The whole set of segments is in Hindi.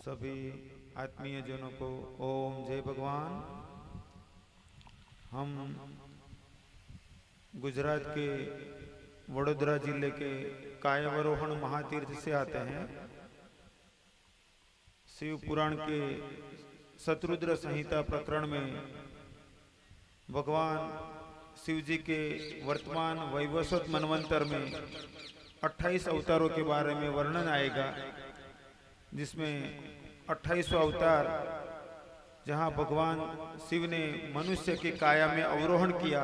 सभी आत्मीय जनों को ओम जय भगवान। हम गुजरात के वडोदरा जिले के कायावरोहण महातीर्थ से आते हैं। शिव पुराण के शतरुद्र संहिता प्रकरण में भगवान शिव जी के वर्तमान वैवस्वत मनवंतर में 28 अवतारों के बारे में वर्णन आएगा, जिसमें 28वां अवतार जहां भगवान शिव ने मनुष्य की काया में अवरोहण किया,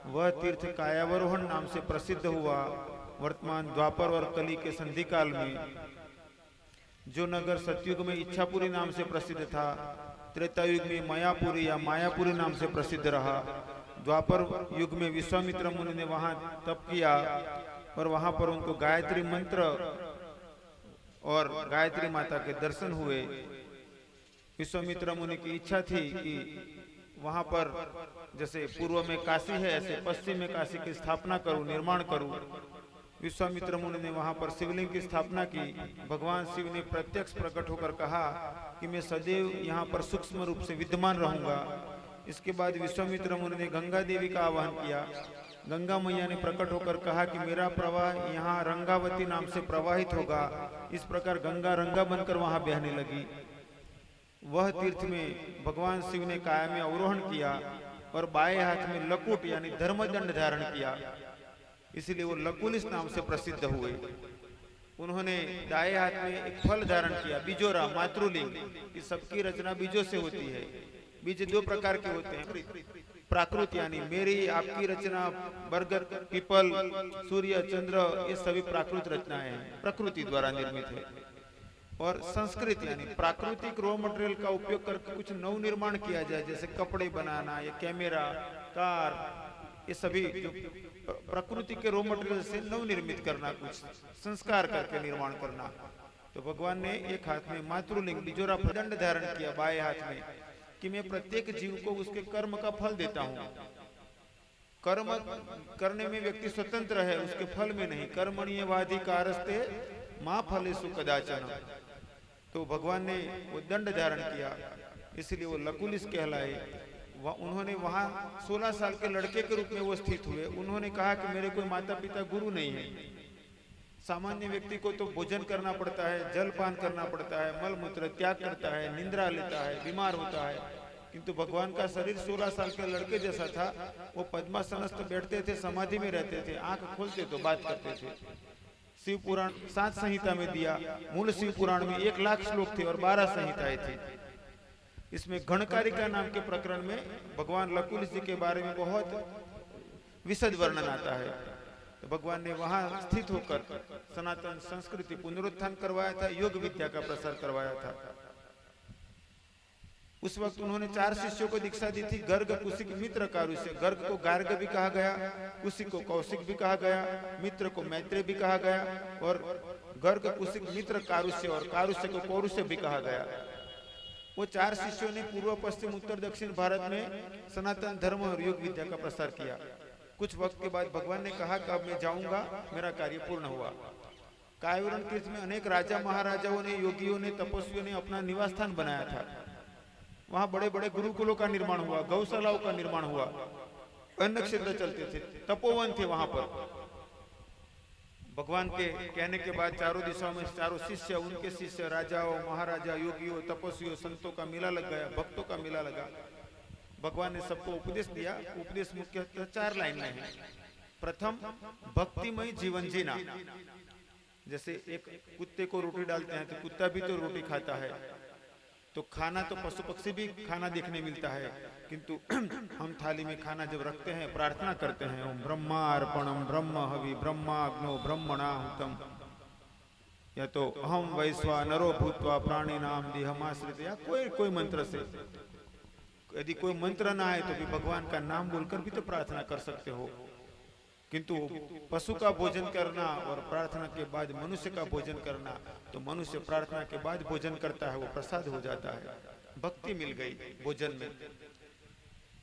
वह तीर्थ कायावरोहण नाम से प्रसिद्ध हुआ। वर्तमान द्वापर और कली के संधि काल में जो नगर सतयुग में इच्छापुरी नाम से प्रसिद्ध था, त्रेतायुग में मायापुरी या मायापुरी नाम से प्रसिद्ध रहा। द्वापर युग में विश्वामित्र मुनि ने वहां तप किया और वहां पर उनको गायत्री मंत्र और गायत्री माता के दर्शन हुए। विश्वामित्र मुनि की इच्छा थी कि वहां पर जैसे पूर्व में काशी है, ऐसे पश्चिम में काशी की स्थापना करूं, निर्माण करूं। विश्वामित्र मुनि ने वहां पर शिवलिंग की स्थापना की। भगवान शिव ने प्रत्यक्ष प्रकट होकर कहा कि मैं सदैव यहाँ पर सूक्ष्म रूप से विद्यमान रहूंगा। इसके बाद विश्वामित्र मुनि ने गंगा देवी का आह्वान किया। गंगा मैया ने प्रकट होकर कहा कि मेरा प्रवाह यहाँ रंगावती नाम से प्रवाहित होगा। इस प्रकार गंगा रंगा बनकर वहां बहने लगी। वह तीर्थ में भगवान शिव ने काया में अवरोहण किया और बाएं हाथ में लकुट यानी धर्मदंड धारण किया, इसलिए वो लकुलिस नाम से प्रसिद्ध हुए। उन्होंने दाएं हाथ में एक फल धारण किया, बीजोरा, मातृलिंग। इस सबकी रचना बीजों से होती है। बीज दो प्रकार के होते हैं, प्राकृत यानी मेरी आपकी रचना, बरगद, पीपल, सूर्य, चंद्र, ये सभी प्राकृत रचनाएं हैं, प्रकृति द्वारा निर्मित है। और संस्कृत यानी प्राकृतिक रॉ मटेरियल का उपयोग करके कुछ नव निर्माण किया जाए, जैसे कपड़े बनाना या कैमरा, कार, ये सभी जो प्रकृति के रॉ मटेरियल से नव निर्मित करना, कुछ संस्कार करके निर्माण करना। तो भगवान ने एक हाथ में मातृलिंग बीजोरा दंड धारण किया बाएं हाथ में कि मैं प्रत्येक जीव को उसके कर्म का फल देता हूँ। कर्म करने में व्यक्ति स्वतंत्र है, उसके फल में नहीं। कर्मण्येवाधिकारस्ते मा फलेषु कदाचन। तो भगवान ने वो दंड धारण किया, इसलिए वो लकुलिस कहलाए। उन्होंने वहां 16 साल के लड़के के रूप में वो स्थित हुए। उन्होंने कहा कि मेरे कोई माता पिता गुरु नहीं है। सामान्य व्यक्ति को तो भोजन करना पड़ता है, जल पान करना पड़ता है, मल मूत्र त्याग करता है, निंद्रा लेता है, बीमार होता है। किंतु भगवान का शरीर 16 साल के लड़के जैसा था। वो पद्मासनस्थ बैठते थे, समाधि में रहते थे, आंख खोलते तो बात करते थे। शिव पुराण 7 संहिता में दिया। मूल शिव पुराण में 1 लाख श्लोक थे और 12 संहिताएं थी। इसमें गणकारिका नाम के प्रकरण में भगवान लकुलिस जी के बारे में बहुत विशद वर्णन आता है। तो भगवान ने वहां स्थित होकर सनातन संस्कृति पुनरुत्थान करवाया था, योग विद्या का प्रसार करवाया था। उस वक्त उन्होंने 4 शिष्यों को दीक्षा दी थी, गर्ग, कुशिक, मित्र, कारुष्य। गर्ग को गार्ग भी कहा गया, कुशिक को कौशिक भी कहा गया, मित्र को मैत्रेय भी कहा गया, और गर्ग, कुशिक, मित्र, कारुष्य और कारुष्य को पौरुष्य भी कहा गया। वो 4 शिष्यों ने पूर्व, पश्चिम, उत्तर, दक्षिण भारत में सनातन धर्म और योग विद्या का प्रसार किया। कुछ वक्त के बाद भगवान ने कहा कि अब मैं जाऊंगा, मेरा कार्य पूर्ण हुआ। कायावरोहण तीर्थ में अनेक राजा महाराजाओं ने, योगियों ने, तपस्वियों ने अपना निवास स्थान बनाया था। वहां बड़े बड़े गुरुकुलों का निर्माण हुआ, गौशालाओं का निर्माण हुआ, अन्न क्षेत्र चलते थे, तपोवन थे वहां पर। भगवान के कहने के बाद चारों दिशाओं में चारों शिष्य, उनके शिष्य, राजाओं, महाराजा, योगियों, तपस्वियों, संतों का मेला लग गया, भक्तों का मेला लगा। भगवान ने सबको उपदेश दिया। उपदेश मुख्यतः 4 लाइन में है। प्रथम, भक्तिमय जीवन जीना। जैसे एक कुत्ते को रोटी डालते हैं तो कुत्ता भी तो रोटी खाता है, तो खाना तो पशु पक्षी भी खाना देखने मिलता है, किंतु हम थाली में खाना जब रखते हैं, प्रार्थना करते हैं, ओम ब्रह्मार्पणम ब्रह्म हवि ब्रह्माग्नो ब्रह्मणाहुतम, या तो अहम वैश्वा नरो भूत्वा प्राणी नाम देहमाश्रित, या कोई मंत्र से। यदि कोई मंत्र ना है तो भी भगवान का नाम बोलकर भी तो प्रार्थना कर सकते हो। किंतु पशु का भोजन करना और प्रार्थना के बाद मनुष्य का भोजन करना, तो मनुष्य प्रार्थना के बाद भोजन करता है, वो प्रसाद हो जाता है, भक्ति मिल गई भोजन में।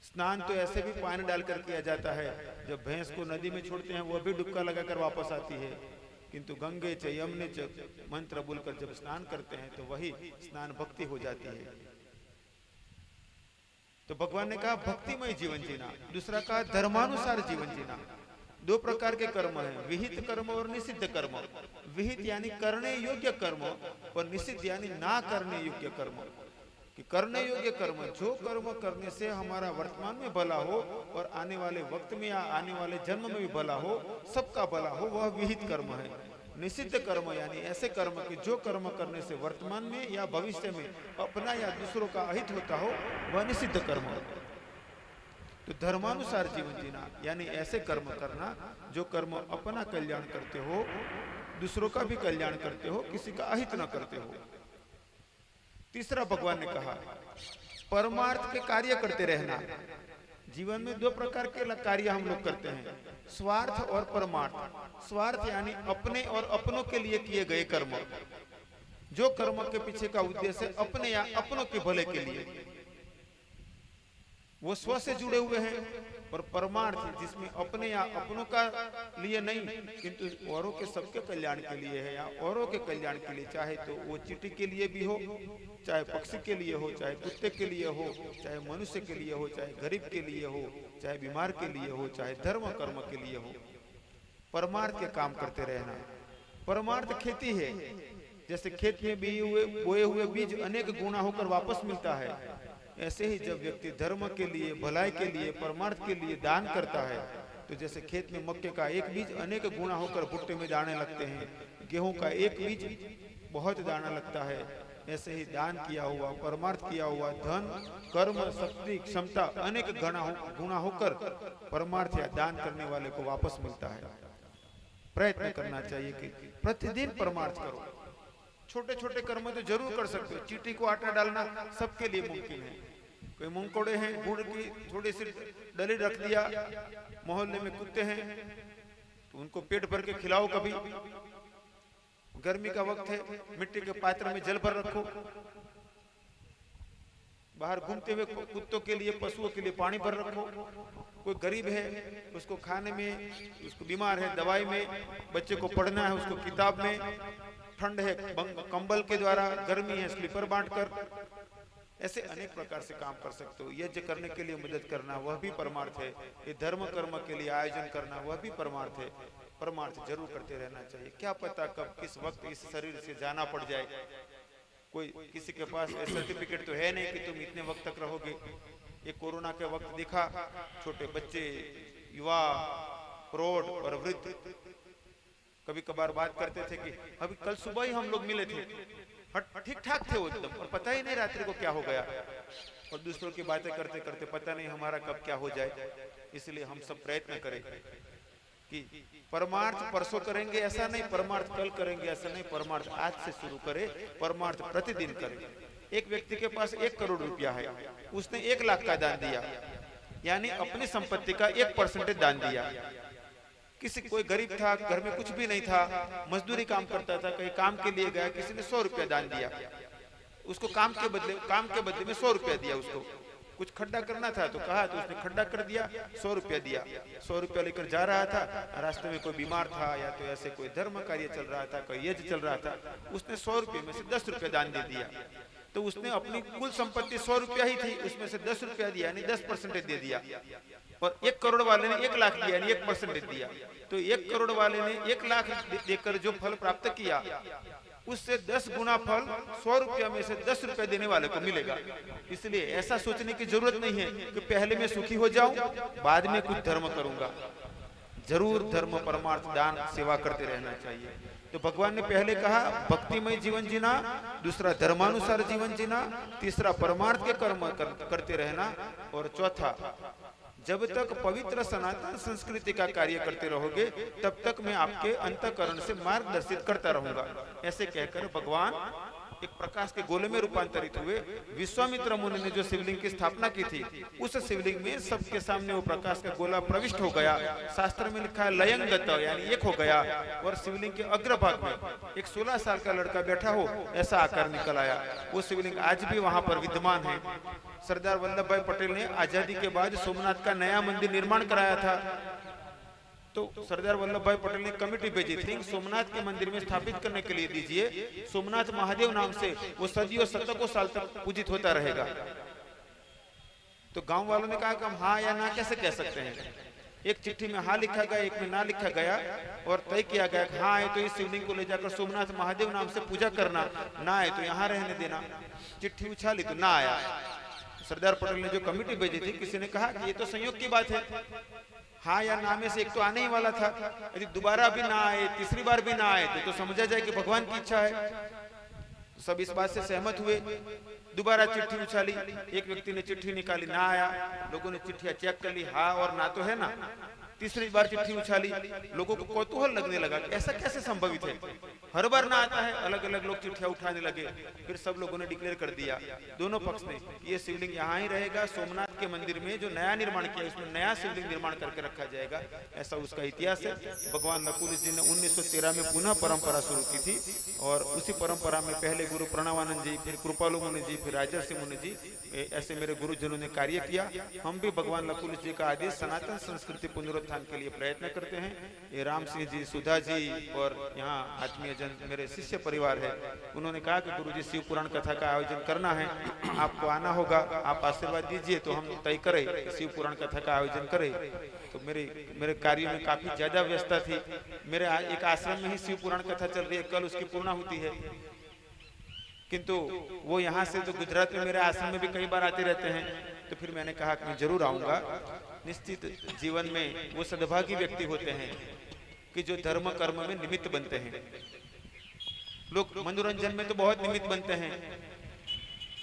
स्नान तो ऐसे भी पानी डालकर किया जाता है। जब भैंस को नदी में छोड़ते हैं, वह भी डुबका लगाकर वापस आती है। किंतु गंगे च यमुने च मंत्र बोलकर जब स्नान करते हैं तो वही स्नान भक्ति हो जाती है। तो भगवान ने कहा भक्तिमय जीवन जीना, दूसरा कहा धर्मानुसार जीवन जीना। दो प्रकार के कर्म हैं, विहित कर्म और निषिद्ध कर्म। विहित यानी करने योग्य कर्म और निषिद्ध यानी ना करने योग्य कर्म। कि करने योग्य कर्म, जो कर्म करने से हमारा वर्तमान में भला हो और आने वाले वक्त में या आने वाले जन्म में भी भला हो, सबका भला हो, वह विहित कर्म है। निषिद्ध कर्म यानी ऐसे कर्म कि जो कर्म करने से वर्तमान में या भविष्य में अपना या दूसरों का अहित होता हो, वह निषिद्ध कर्म है। तो धर्मानुसार जीवन जीना यानी ऐसे कर्म करना जो कर्म अपना कल्याण करते हो, दूसरों का भी कल्याण करते हो, किसी का अहित न करते हो। तीसरा भगवान ने कहा परमार्थ के कार्य करते रहना। जीवन में दो प्रकार के कार्य हम लोग करते हैं, स्वार्थ और परमार्थ। स्वार्थ यानी अपने और अपनों के लिए किए गए कर्म, जो कर्म के पीछे का उद्देश्य अपने या अपनों के भले के लिए, वो स्व से जुड़े हुए हैं। और परमार्थ जिसमें अपने या अपनों का लिए नहीं किंतु औरों के सबके कल्याण के लिए है, या औरों के कल्याण के लिए, चाहे तो वो चींटी के लिए भी हो, चाहे पक्षी के लिए हो, चाहे कुत्ते के लिए हो, चाहे मनुष्य के लिए हो, चाहे गरीब के लिए हो, चाहे बीमार के लिए हो, चाहे धर्म कर्म के लिए हो, परमार्थ के काम करते रहना। परमार्थ खेती है, जैसे खेत में बोए हुए बीज अनेक गुना होकर वापस मिलता है, ऐसे ही जब व्यक्ति धर्म के लिए, भलाई के लिए, परमार्थ के लिए दान करता है, तो जैसे खेत में मक्के का एक बीज अनेक गुना होकर भुट्टे में दाने लगते हैं, गेहूं का एक बीज बहुत दाना लगता है, ऐसे ही दान किया हुआ, परमार्थ किया हुआ धन, कर्म, शक्ति, क्षमता अनेक गुना होकर परमार्थ या दान करने वाले को वापस मिलता है। प्रयत्न करना चाहिए कि प्रतिदिन परमार्थ करो। छोटे छोटे कर्म तो जरूर कर सकते हो। चींटी को आटा डालना सबके लिए मुमकिन है। कोई मुंगकोड़े हैं, गुड़ की थोड़ी सी डली रख दिया, मोहल्ले में कुत्ते हैं तो उनको पेट भर के खिलाओ। कभी गर्मी का वक्त है, मिट्टी के पात्र में जल भर रखो। बाहर घूमते हुए कुत्तों के लिए, पशुओं के लिए पानी भर रखो। कोई गरीब है उसको खाने में, उसको बीमार है दवाई में, बच्चे को पढ़ना है उसको किताब में, ठंड है कंबल के द्वारा, गर्मी है स्लीपर बांटकर, ऐसे अनेक प्रकार से काम कर सकते हो। यज्ञ करने के लिए मदद करना वह भी परमार्थ है। ये धर्म कर्म के लिए आयोजन करना वह भी परमार्थ है। परमार्थ जरूर करते रहना चाहिए। क्या पता कब किस वक्त इस शरीर से जाना पड़ जाए। कोई किसी के पास सर्टिफिकेट तो है नहीं कि तुम इतने वक्त तक रहोगे। ये कोरोना के वक्त देखा, छोटे बच्चे, युवा, प्रौढ़ और वृद्ध कभी कभार बात करते थे कि अभी कल सुबह ही हम लोग मिले थे, ठीक ठाक थे वो एकदम, और पता ही नहीं रात्रि को क्या हो गया। और दूसरों की बातें करते करते पता नहीं हमारा कब क्या हो जाए। इसलिए हम सब प्रयत्न करें कि परमार्थ परसों करेंगे ऐसा नहीं, परमार्थ कल करेंगे ऐसा नहीं, परमार्थ आज से शुरू करें, परमार्थ प्रतिदिन करें। एक व्यक्ति के पास 1 करोड़ रुपया है, उसने 1 लाख का दान दिया, यानी अपनी संपत्ति का 1% दान दिया। किसी कोई गरीब था, घर में कुछ भी नहीं था, मजदूरी काम करता था, कहीं काम के लिए गया, किसी ने 100 रुपया दान दिया उसको, काम के बदले में 100 रुपया दिया उसको। कुछ खड्डा करना था तो कहा, तो उसने खड्डा कर दिया, 100 रुपया दिया। 100 रुपया लेकर जा रहा था, रास्ते में कोई बीमार था या तो ऐसे कोई धर्म कार्य चल रहा था, कोई यज्ञ चल रहा था, उसने 100 रुपये में से 10 रुपया दान दे दिया। तो उसने अपनी कुल संपत्ति 100 रुपया ही थी, उसमें से 10 रुपया दिया, यानी 10% दे दिया। और 1 करोड़ वाले ने 1 लाख दिया, यानी 1% दिया। तो 1 करोड़ वाले ने 1 लाख देकर जो फल प्राप्त किया, उससे 10 गुना फल 100 रुपया में से 10 रुपया देने वाले को मिलेगा। इसलिए ऐसा सोचने की जरूरत नहीं है कि पहले मैं सुखी हो जाऊं, बाद में कुछ धर्म करूंगा। जरूर धर्म, परमार्थ, दान, सेवा करते रहना चाहिए। तो भगवान ने पहले कहा भक्तिमय जीवन जीना, दूसरा धर्मानुसार जीवन जीना, तीसरा परमार्थ के कर्म करते रहना, और चौथा जब तक पवित्र सनातन संस्कृति का कार्य करते रहोगे तब तक मैं आपके अंतःकरण से मार्गदर्शित करता रहूंगा। ऐसे कहकर भगवान एक प्रकाश के गोले में रूपांतरित हुए। विश्वामित्र मुनि ने जो शिवलिंग की स्थापना की थी, उस शिवलिंग में सबके सामने वो प्रकाश का गोला प्रविष्ट हो गया। शास्त्र में लिखा है लयंगत, यानी एक हो गया। और शिवलिंग के अग्रभाग में एक 16 साल का लड़का बैठा हो ऐसा आकार निकल आया। वो शिवलिंग आज भी वहां पर विद्यमान है। सरदार वल्लभ भाई पटेल ने आजादी के बाद सोमनाथ का नया मंदिर निर्माण कराया था। तो सरदार वल्लभ भाई पटेल ने कमेटी भेजी थी, सोमनाथ के मंदिर में स्थापित करने के लिए दीजिए, सोमनाथ महादेव नाम से वो सदियों शतकों साल तक पूजित होता रहेगा। तो गांव वालों ने कहा कि हम हाँ या ना कैसे कह सकते हैं। एक चिट्ठी में हाँ लिखा गया, एक में ना लिखा गया, और तय किया गया कि हाँ है तो इस शिवलिंग को ले जाकर सोमनाथ महादेव नाम से पूजा करना, ना है तो यहाँ रहने देना। चिट्ठी उछाली तो ना आया। सरदार पटेल ने जो कमेटी भेजी थी, किसी ने कहा कि ये तो संयोग की बात है, हाँ या ना में से एक तो आने ही वाला था, यदि दोबारा भी ना आए, तीसरी बार भी ना आए तो समझा जाए कि भगवान की इच्छा है। सब इस बात से सहमत हुए। दोबारा चिट्ठी उछाली, एक व्यक्ति ने चिट्ठी निकाली, ना आया, लोगों ने चिट्ठियां चेक कर ली, हाँ और ना तो है ना। तीसरी बार चिट्ठी उछाली, लोगों को कौतूहल लगने लगा कि ऐसा कैसे संभवित है, हर बार ना आता है। अलग अलग लोग चिट्ठियां उठाने लगे। फिर सब लोगों ने डिक्लेयर कर दिया, दोनों पक्ष ने, ये शिवलिंग यहाँ ही रहेगा, सोमनाथ के मंदिर में जो नया निर्माण किया उसमें नया शिवलिंग निर्माण करके रखा जाएगा। ऐसा उसका इतिहास है। भगवान लकुलिश जी ने 1913 में पुनः परंपरा शुरू की थी, और उसी परंपरा में पहले गुरु प्रणवानंद जी, फिर कृपालु मुनि जी, फिर राजर्षि मुनि जी, ऐसे मेरे गुरुजनों ने कार्य किया। हम भी भगवान लकुलिश जी का आदेश सनातन संस्कृति पुनरुत्थान के लिए प्रयत्न करते हैं। ये राम सिंह जी, सुधा जी और यहाँ आत्मीय जन मेरे शिष्य परिवार है। उन्होंने कहा कि गुरुजी शिव पुराण कथा का आयोजन करना है, आपको आना होगा, आप आशीर्वाद दीजिए तो हम तय करें कि शिव पुराण कथा का आयोजन करें। तो मेरे कार्य में काफी ज्यादा व्यस्तता थी। मेरे एक आश्रम में ही शिव पुराण कथा चल रही है, कल उसकी पूर्णाहुति है। किंतु वो यहाँ से तो गुजरात में मेरे आश्रम में भी कई बार आते रहते हैं। तो फिर मैंने कहा कि मैं जरूर आऊंगा। निश्चित जीवन में वो सद्भागी व्यक्ति होते हैं कि जो धर्म कर्म में निमित्त बनते हैं। लोग मनोरंजन में तो बहुत निमित्त बनते हैं,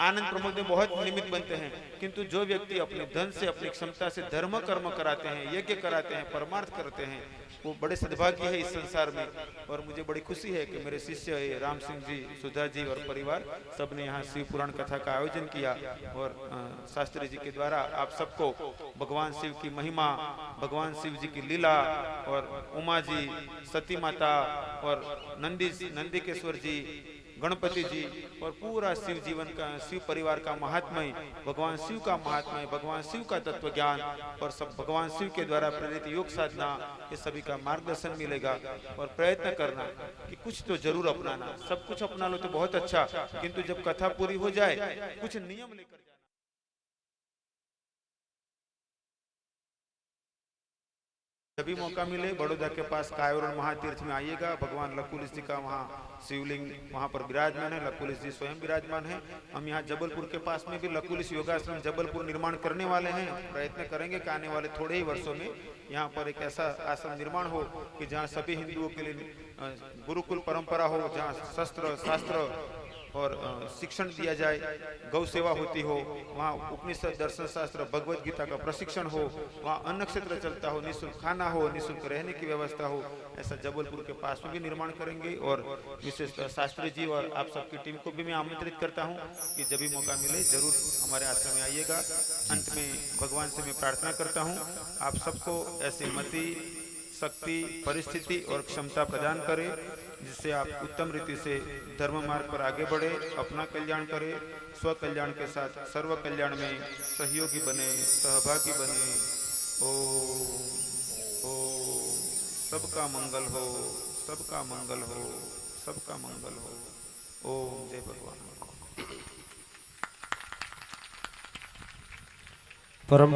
आनंद प्रमोद में बहुत निमित्त बनते हैं, किंतु जो व्यक्ति अपने धन से, अपनी क्षमता से धर्म कर्म कराते हैं, यज्ञ कराते हैं, परमार्थ करते हैं, वो बड़े सद्भाग्य है इस संसार में। और मुझे बड़ी खुशी है कि मेरे शिष्य राम सिंह जी, सुधा जी और परिवार सब ने यहाँ शिव पुराण कथा का आयोजन किया। और शास्त्री जी के द्वारा आप सबको भगवान शिव की महिमा, भगवान शिव जी की लीला, और उमा जी, सती माता और नंदीकेश्वर जी, गणपति जी, और पूरा शिव जीवन का, शिव परिवार का महात्म्य, भगवान शिव का महात्म्य, भगवान शिव का तत्व ज्ञान, और सब भगवान शिव के द्वारा प्रेरित योग साधना, ये सभी का मार्गदर्शन मिलेगा। और प्रयत्न करना कि कुछ तो जरूर अपनाना। सब कुछ अपना लो तो बहुत अच्छा, किंतु जब कथा पूरी हो जाए कुछ नियम लेकर जाना। जब भी मौका मिले बड़ौदा के पास कायवरण महातीर्थ में आइएगा। भगवान लकुलिश जी का वहाँ शिवलिंग वहाँ पर विराजमान है, लकुलिश जी स्वयं विराजमान है। हम यहाँ जबलपुर के पास में भी लकुलिश योगाश्रम जबलपुर निर्माण करने वाले हैं। प्रयत्न करेंगे कि आने वाले थोड़े ही वर्षों में यहाँ पर एक ऐसा आश्रम निर्माण हो कि जहाँ सभी हिंदुओं के लिए गुरुकुल परंपरा हो, जहाँ शस्त्र शास्त्र और शिक्षण दिया जाए, गौ सेवा होती हो, वहाँ उपनिषद, दर्शन शास्त्र, भगवत गीता का प्रशिक्षण हो, वहाँ अन्न क्षेत्र चलता हो, निःशुल्क खाना हो, निःशुल्क रहने की व्यवस्था हो। ऐसा जबलपुर के पास में भी निर्माण करेंगे। और विशेषकर शास्त्री जी और आप सबकी टीम को भी मैं आमंत्रित करता हूँ कि जब भी मौका मिले जरूर हमारे आश्रम में आइएगा। अंत में भगवान से मैं प्रार्थना करता हूँ आप सबको ऐसी मति, शक्ति, परिस्थिति और क्षमता प्रदान करे जिससे आप उत्तम रीति से धर्म मार्ग पर आगे बढ़े, अपना कल्याण करे, स्व कल्याण के साथ सर्व कल्याण में सहयोगी बने, सहभागी बने। ओ सबका मंगल हो, सबका मंगल हो, सबका मंगल हो। ओम जय भगवान। परम